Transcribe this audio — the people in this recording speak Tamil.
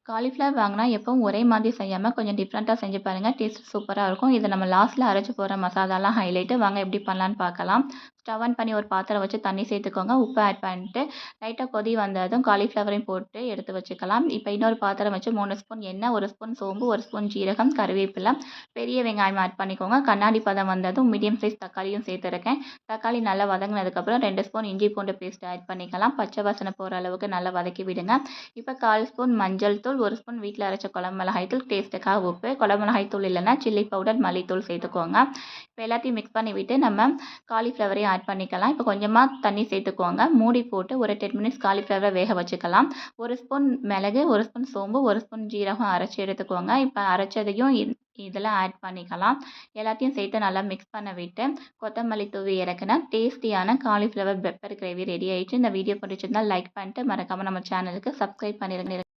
காலிஃப்ளவர் வாங்குனா எப்பவும் ஒரே மாதிரி செய்யாம கொஞ்சம் டிஃப்ரெண்ட்டா செஞ்சு பாருங்க. டேஸ்ட் சூப்பரா இருக்கும். இத நம்ம லாஸ்ட்ல அரைச்சு போடுற மசாலாலாம் ஹைலைட்டு. வாங்க எப்படி பண்ணலான்னு பார்க்கலாம். ஸ்டவ் ஆன் பண்ணி ஒரு பாத்திரம் வச்சு தண்ணி சேர்த்துக்கோங்க. உப்பு ஆட் பண்ணிட்டு லைட்டா கொதி வந்ததும் காலிஃப்ளவரையும் போட்டு எடுத்து வச்சுக்கலாம். இப்போ இன்னொரு பாத்திரம் வச்சு 3 ஸ்பூன் எண்ணெய், 1 ஸ்பூன் சோம்பு, 1 ஸ்பூன் ஜீரகம், கருவேப்பிலை, பெரிய வெங்காயம் ஆட் பண்ணிக்கோங்க. கண்ணாடி பதம் வந்ததும் மீடியம் சைஸ் தக்காளியும் சேர்த்துருக்கேன். தக்காளி நல்லா வதங்கினதுக்கப்புறம் 2 ஸ்பூன் இஞ்சி பூண்டு பேஸ்ட் ஆட் பண்ணிக்கலாம். பச்சை வாசனை போகிற அளவுக்கு நல்லா வதக்கி விடுங்க. இப்போ 1/4 ஸ்பூன் மஞ்சள் தூள், 1 ஸ்பூன் வீட்டில் அரைச்ச குழம்பு மிளகாய் தூள், டேஸ்ட்டுக்காக உப்பு, குழம்பு மிளகாய் தூள் இல்லைன்னா சில்லி பவுடர், மல்லித்தூள் சேர்த்துக்கோங்க. இப்போ எல்லாத்தையும் மிக்ஸ் பண்ணி விட்டு நம்ம காலிஃப்ளவரையும் ஆட் பண்ணிக்கலாம். இப்போ கொஞ்சமாக தண்ணி சேர்த்துக்கோங்க. மூடி போட்டு ஒரு 10 மினிட்ஸ் காலிஃப்ளவரை வேக வச்சுக்கலாம். 1 ஸ்பூன் மிளகு, 1 ஸ்பூன் சோம்பு, 1 ஸ்பூன் ஜீரகம் அரைச்சி எடுத்துக்கோங்க. இப்போ அரைச்சதையும் இதில் ஆட் பண்ணிக்கலாம். எல்லாத்தையும் சேர்த்து நல்லா மிக்ஸ் பண்ண விட்டு கொத்தமல்லி தூவி இறக்குனா டேஸ்டியான காலிஃப்ளவர் பெப்பர் கிரேவி ரெடி ஆயிடுச்சு. இந்த வீடியோ பிடிச்சிருந்தா லைக் பண்ணிட்டு மறக்காமல் நம்ம சேனலுக்கு சப்ஸ்கிரைப் பண்ணிடுங்க.